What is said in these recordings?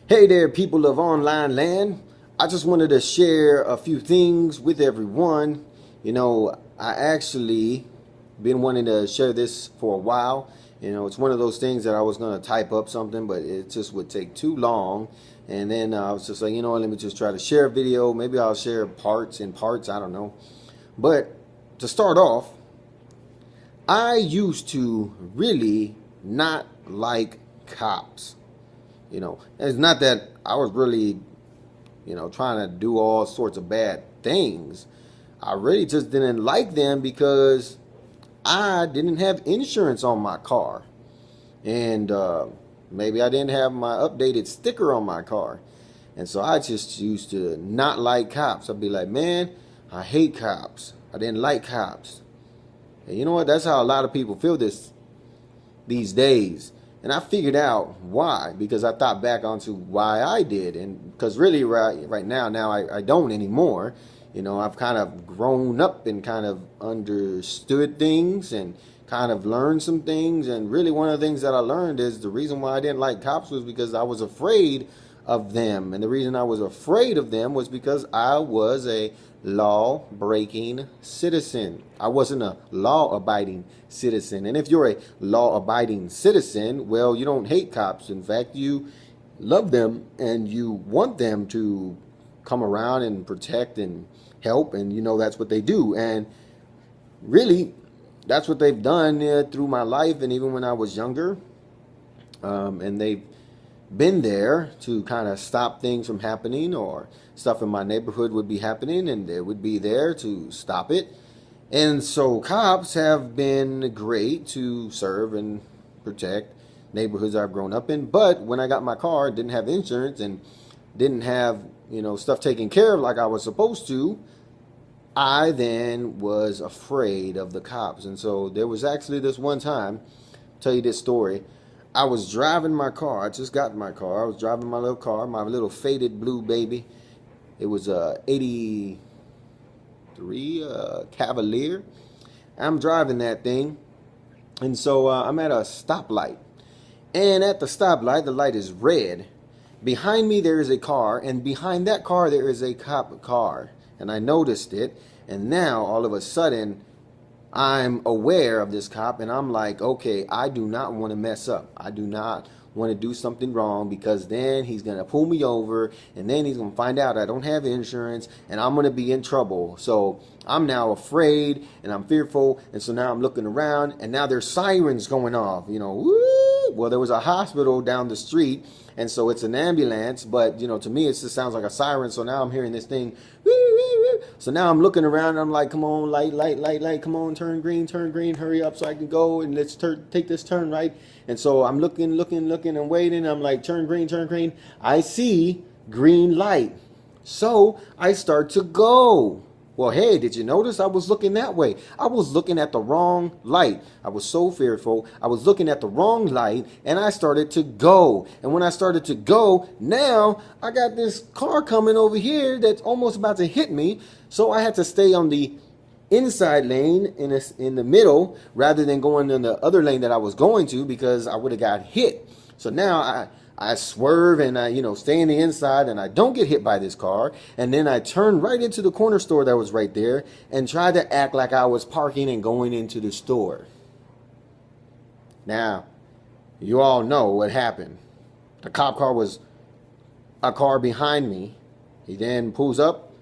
Hey there, people of online land. I just wanted to share a few things with everyone. I actually been wanting to share this for a while. It's one of those things that I was going to type up something, but it just would take too long. And then I was just like, let me just try to share a video. Maybe I'll share parts in parts. I don't know. But to start off, I used to really not like cops. It's not that I was really, trying to do all sorts of bad things. I really just didn't like them because I didn't have insurance on my car. And maybe I didn't have my updated sticker on my car. And so I just used to not like cops. I'd be like, man, I hate cops. I didn't like cops. And you know what? That's how a lot of people feel these days. And I figured out why, because I thought back onto why I did. And because really right now I don't anymore. I've kind of grown up and kind of understood things and kind of learned some things. And really one of the things that I learned is the reason why I didn't like cops was because I was afraid of them. And the reason I was afraid of them was because I was a law-breaking citizen. I wasn't a law-abiding citizen. And if you're a law-abiding citizen, well, you don't hate cops. In fact, you love them and you want them to come around and protect and help, and that's what they do. And really, that's what they've done through my life, and even when I was younger. And they've been there to kind of stop things from happening, or stuff in my neighborhood would be happening and they would be there to stop it. And so cops have been great to serve and protect neighborhoods I've grown up in. But when I got my car, didn't have insurance and didn't have stuff taken care of like I was supposed to, I then was afraid of the cops. And so there was actually this one time, I'll tell you this story. I was driving my car. I just got in my car. I was driving my little car, my little faded blue baby. It was a 83 Cavalier. I'm driving that thing. And so I'm at a stoplight. And at the stoplight, the light is red. Behind me there is a car, and behind that car there is a cop car. And I noticed it, and now all of a sudden I'm aware of this cop, and I'm like, okay, I do not want to mess up. I do not want to do something wrong, because then he's going to pull me over, and then he's going to find out I don't have insurance, and I'm going to be in trouble. So I'm now afraid, and I'm fearful, and so now I'm looking around, and now there's sirens going off, woo! Well, there was a hospital down the street, and so it's an ambulance, but, to me, it just sounds like a siren, so now I'm hearing this thing, woo, woo, woo. So now I'm looking around, and I'm like, come on, light, come on, turn green, hurry up so I can go, and let's take this turn right. And so I'm looking, and waiting. I'm like, turn green. I see green light. So I start to go. Well, hey, did you notice I was looking that way? I was looking at the wrong light. I was so fearful. I was looking at the wrong light, and I started to go. And when I started to go, now I got this car coming over here that's almost about to hit me. So I had to stay on the inside lane in the middle rather than going in the other lane that I was going to, because I would have got hit. So now I swerve and I stay in the inside, and I don't get hit by this car. And then I turn right into the corner store that was right there and try to act like I was parking and going into the store. Now, you all know what happened. The cop car was a car behind me. He then pulls up.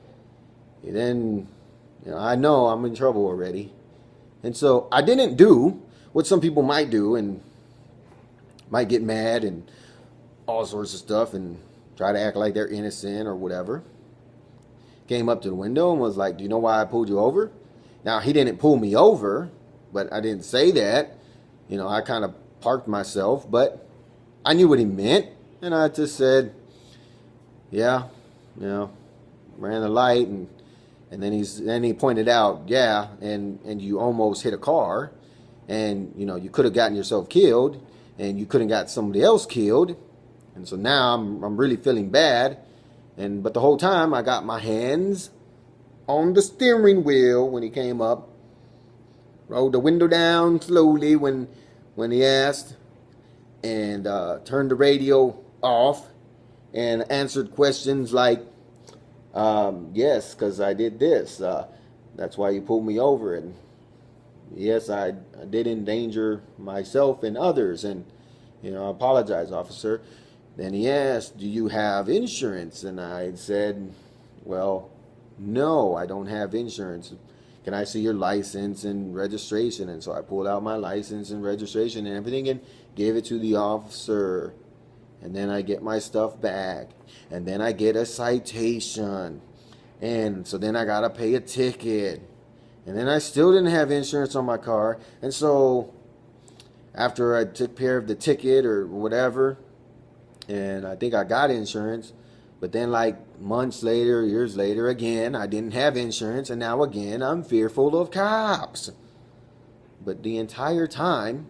He then, I know I'm in trouble already. And so I didn't do what some people might do and might get mad and all sorts of stuff and try to act like they're innocent or whatever. Came up to the window and was like, do you know why I pulled you over? Now, he didn't pull me over, but I didn't say that. I kind of parked myself, but I knew what he meant. And I just said, yeah, ran the light, and then he pointed out, yeah, and you almost hit a car, and you could have gotten yourself killed, and you could have got somebody else killed. And so now I'm really feeling bad. But the whole time I got my hands on the steering wheel when he came up. Rolled the window down slowly when he asked. And turned the radio off. and answered questions like, yes, because I did this. That's why you pulled me over. And yes, I did endanger myself and others. And, I apologize, officer. Then he asked, do you have insurance? And I said, well, no, I don't have insurance. Can I see your license and registration? And so I pulled out my license and registration and everything and gave it to the officer. And then I get my stuff back. And then I get a citation. And so then I got to pay a ticket. And then I still didn't have insurance on my car. And so after I took care of the ticket or whatever, and I think I got insurance, but then like months later, years later, again, I didn't have insurance, and now again, I'm fearful of cops. But the entire time,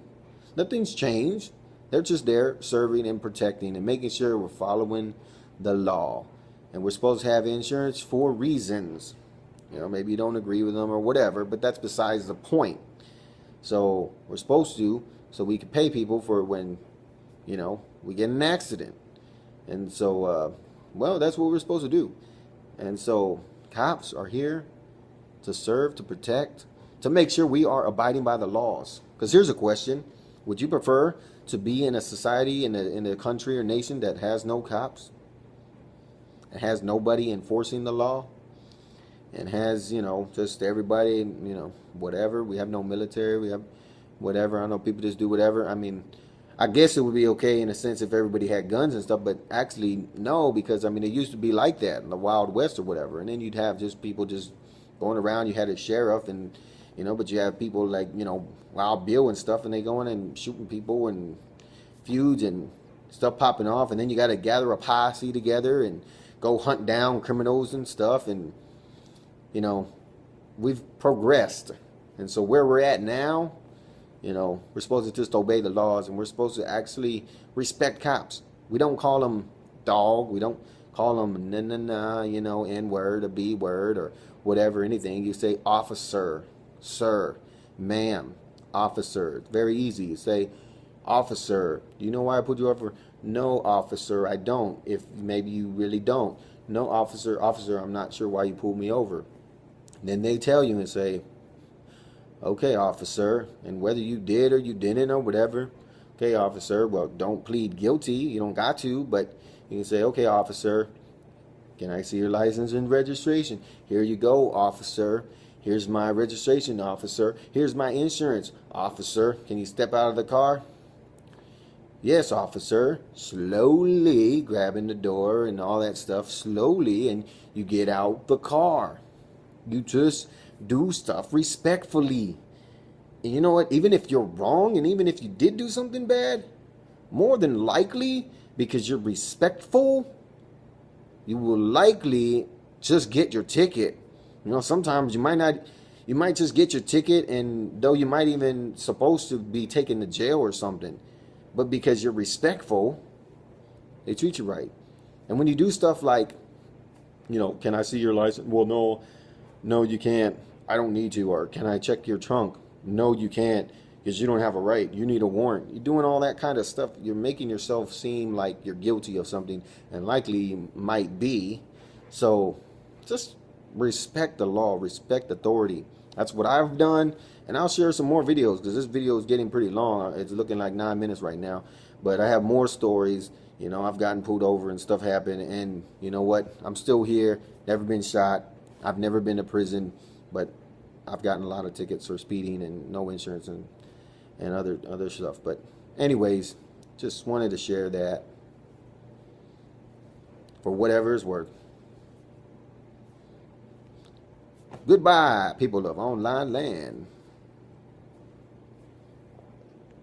nothing's changed. They're just there serving and protecting and making sure we're following the law. And we're supposed to have insurance for reasons. Maybe you don't agree with them or whatever, but that's besides the point. So we're supposed to, so we can pay people for when, we get in an accident. And so, well, that's what we're supposed to do. And so cops are here to serve, to protect, to make sure we are abiding by the laws. Because here's a question. Would you prefer to be in a society, in a country or nation that has no cops? It has nobody enforcing the law? And has, just everybody, whatever. We have no military. We have whatever. I know people just do whatever. I mean, I guess it would be okay in a sense if everybody had guns and stuff, but actually no, because it used to be like that in the Wild West or whatever. And then you'd have just people just going around. You had a sheriff and, but you have people like, Wild Bill and stuff, and they going and shooting people and feuds and stuff popping off. And then you got to gather a posse together and go hunt down criminals and stuff. And, we've progressed. And so where we're at now, we're supposed to just obey the laws, and we're supposed to actually respect cops. We don't call them dog. We don't call them na-na-na, N-word, a B-word, or whatever, anything. You say officer, sir, ma'am, officer. It's very easy. You say, officer, do you know why I put you over? No, officer, I don't. If maybe you really don't. No, officer, I'm not sure why you pulled me over. Then they tell you and say, okay, officer, and whether you did or you didn't or whatever, okay, officer, well, don't plead guilty. You don't got to, but you can say, okay, officer, can I see your license and registration? Here you go, officer. Here's my registration, officer. Here's my insurance, officer. Can you step out of the car? Yes, officer. Slowly grabbing the door and all that stuff, slowly, and you get out the car. You just do stuff respectfully. And you know what? Even if you're wrong, and even if you did do something bad, more than likely, because you're respectful, you will likely just get your ticket. Sometimes you might just get your ticket, and though you might even supposed to be taken to jail or something, but because you're respectful, they treat you right. And when you do stuff like, can I see your license? Well, no, you can't. I don't need to. Or can I check your trunk? No, you can't, because you don't have a right. You need a warrant. You're doing all that kind of stuff. You're making yourself seem like you're guilty of something, and likely you might be. So just respect the law, respect authority. That's what I've done, and I'll share some more videos, because this video is getting pretty long. It's looking like 9 minutes right now, but I have more stories. I've gotten pulled over and stuff happened, and you know what? I'm still here, never been shot. I've never been to prison, but I've gotten a lot of tickets for speeding and no insurance and other stuff. But anyways, just wanted to share that for whatever it's worth. Goodbye, people of online land.